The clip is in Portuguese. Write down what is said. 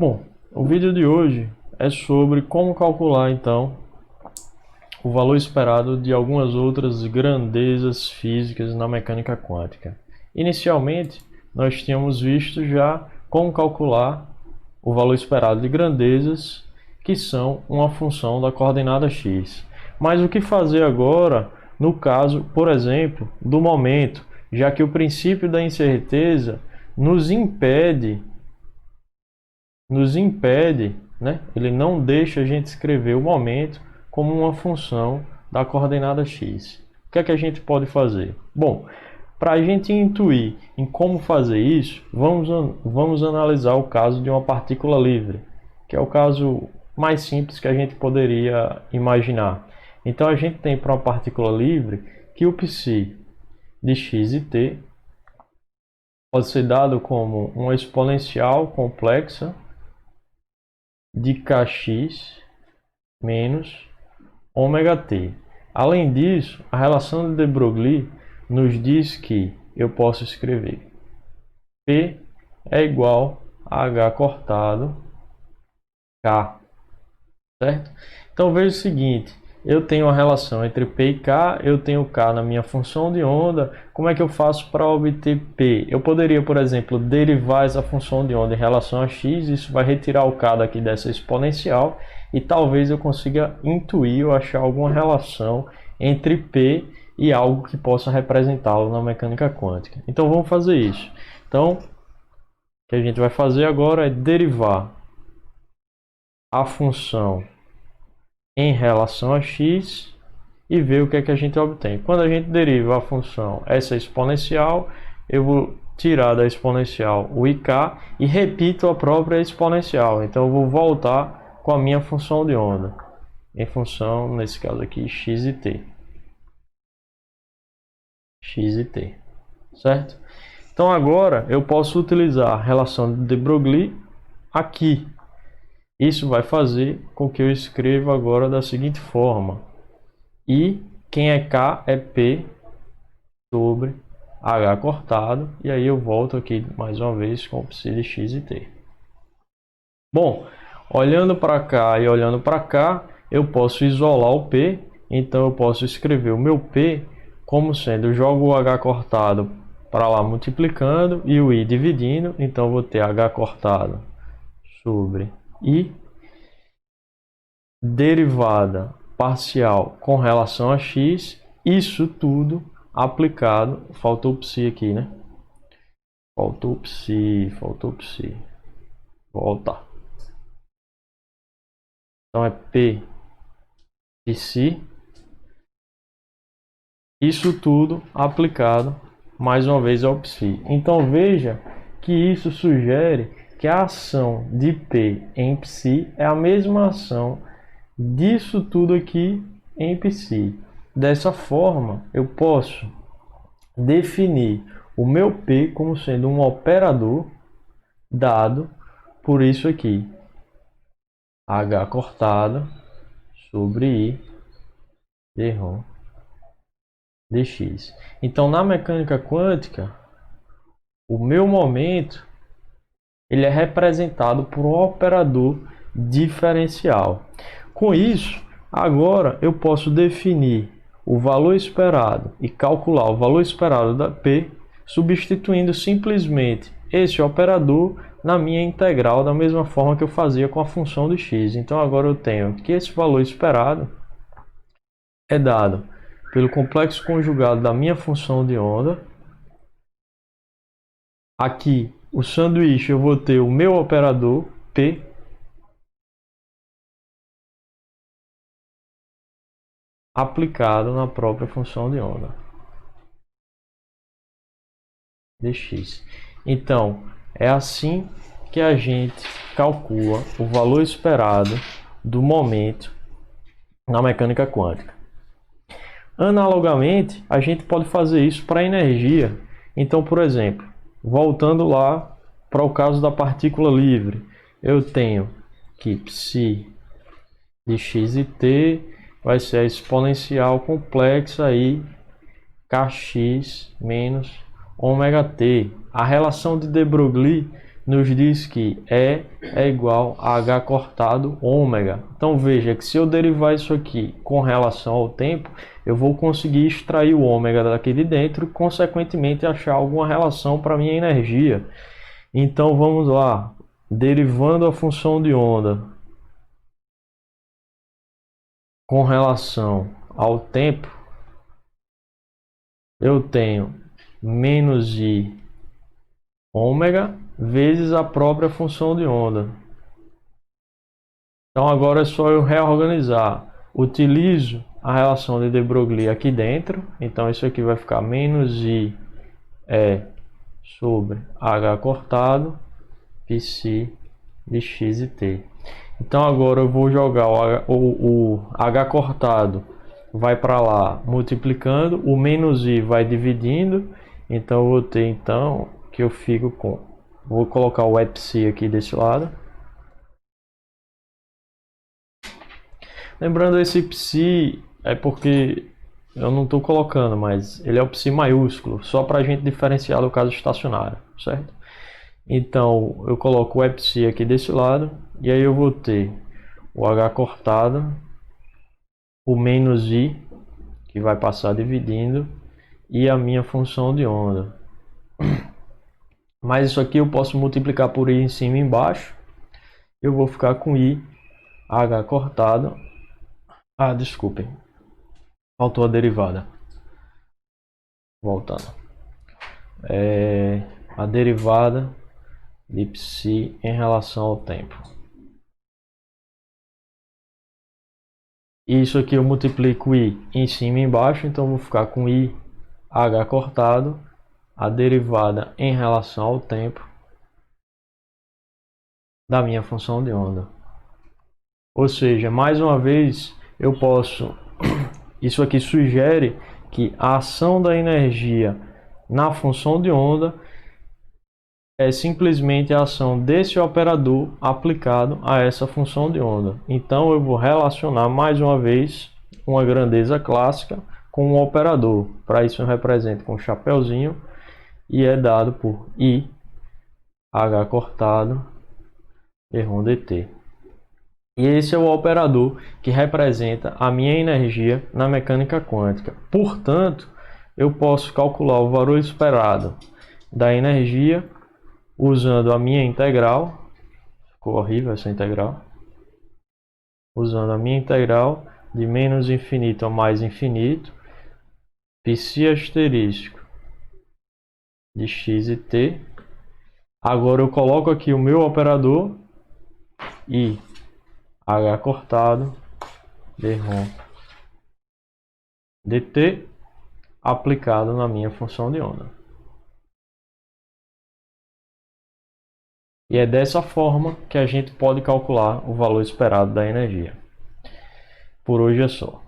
Bom, o vídeo de hoje é sobre como calcular então o valor esperado de algumas outras grandezas físicas na mecânica quântica. Inicialmente, nós tínhamos visto já como calcular o valor esperado de grandezas que são uma função da coordenada x. Mas o que fazer agora no caso, por exemplo, do momento, já que o princípio da incerteza nos impede né? Ele não deixa a gente escrever o momento como uma função da coordenada x. O que é que a gente pode fazer? Bom, para a gente intuir em como fazer isso, vamos analisar o caso de uma partícula livre, que é o caso mais simples que a gente poderia imaginar. Então a gente tem para uma partícula livre que o psi de x e t pode ser dado como uma exponencial complexa de kx menos ômega t. Além disso, a relação de de Broglie nos diz que eu posso escrever P é igual a H cortado K, certo? Então veja o seguinte, eu tenho a relação entre P e K, eu tenho K na minha função de onda, como é que eu faço para obter P? Eu poderia, por exemplo, derivar essa função de onda em relação a x, isso vai retirar o K daqui dessa exponencial, e talvez eu consiga intuir ou achar alguma relação entre P e algo que possa representá-lo na mecânica quântica. Então vamos fazer isso. Então, o que a gente vai fazer agora é derivar a função em relação a x e ver o que é que a gente obtém. Quando a gente deriva a função essa exponencial, eu vou tirar da exponencial o ik e repito a própria exponencial. Então eu vou voltar com a minha função de onda, em função, nesse caso aqui, x e t. X e t, certo? Então agora eu posso utilizar a relação de de Broglie aqui. Isso vai fazer com que eu escreva agora da seguinte forma: I, quem é K é P sobre H cortado, e aí eu volto aqui mais uma vez com o psi de x e t. Bom, olhando para cá e olhando para cá, eu posso isolar o P, então eu posso escrever o meu P como sendo, eu jogo o H cortado para lá multiplicando e o I dividindo, então eu vou ter H cortado sobre I, derivada parcial com relação a x, isso tudo aplicado, faltou o psi aqui, né? Faltou o psi, volta. Então é P de si, isso tudo aplicado mais uma vez ao psi. Então veja que isso sugere que a ação de P em psi é a mesma ação disso tudo aqui em psi. Dessa forma, eu posso definir o meu P como sendo um operador dado por isso aqui, H cortado sobre I d-ROM dx. Então, na mecânica quântica, o meu momento ele é representado por um operador diferencial. Com isso, agora eu posso definir o valor esperado e calcular o valor esperado da P, substituindo simplesmente esse operador na minha integral, da mesma forma que eu fazia com a função de x. Então agora eu tenho que esse valor esperado é dado pelo complexo conjugado da minha função de onda. Aqui, o sanduíche, eu vou ter o meu operador P, aplicado na própria função de onda dx. Então, é assim que a gente calcula o valor esperado do momento na mecânica quântica. Analogamente, a gente pode fazer isso para a energia. Então, por exemplo, voltando lá para o caso da partícula livre, eu tenho que psi de x e t vai ser a exponencial complexa aí kx menos ômega t. A relação de de Broglie nos diz que E é igual a H cortado ômega. Então veja que se eu derivar isso aqui com relação ao tempo, eu vou conseguir extrair o ômega daqui de dentro e consequentemente achar alguma relação para minha energia. Então vamos lá, derivando a função de onda com relação ao tempo, eu tenho menos I ômega vezes a própria função de onda. Então agora é só eu reorganizar. Utilizo a relação de de Broglie aqui dentro. Então isso aqui vai ficar menos I sobre H cortado πc de x e t. Então agora eu vou jogar o H cortado vai para lá multiplicando, o menos I vai dividindo. Então eu vou ter então que eu fico com, vou colocar o epsi aqui desse lado. Lembrando, esse psi é porque eu não estou colocando, mas ele é o psi maiúsculo, só para a gente diferenciar do caso estacionário, certo? Então eu coloco o epsi aqui desse lado, e aí eu vou ter o H cortado, o menos I, que vai passar dividindo, e a minha função de onda. Mas isso aqui eu posso multiplicar por I em cima e embaixo. Eu vou ficar com I, H cortado. Ah, desculpem. Faltou a derivada. Voltando. A derivada de psi em relação ao tempo. Isso aqui eu multiplico I em cima e embaixo, então vou ficar com I, H cortado, a derivada em relação ao tempo da minha função de onda. Ou seja, mais uma vez, eu posso... Isso aqui sugere que a ação da energia na função de onda é simplesmente a ação desse operador aplicado a essa função de onda. Então eu vou relacionar mais uma vez uma grandeza clássica com um operador. Para isso eu represento com um chapeuzinho e é dado por I, H cortado, ρ dt. E esse é o operador que representa a minha energia na mecânica quântica. Portanto, eu posso calcular o valor esperado da energia usando a minha integral. Ficou horrível essa integral. Usando a minha integral de menos infinito a mais infinito, psi asterístico de x e t. Agora eu coloco aqui o meu operador e H cortado, ρ dt, aplicado na minha função de onda. E é dessa forma que a gente pode calcular o valor esperado da energia. Por hoje é só.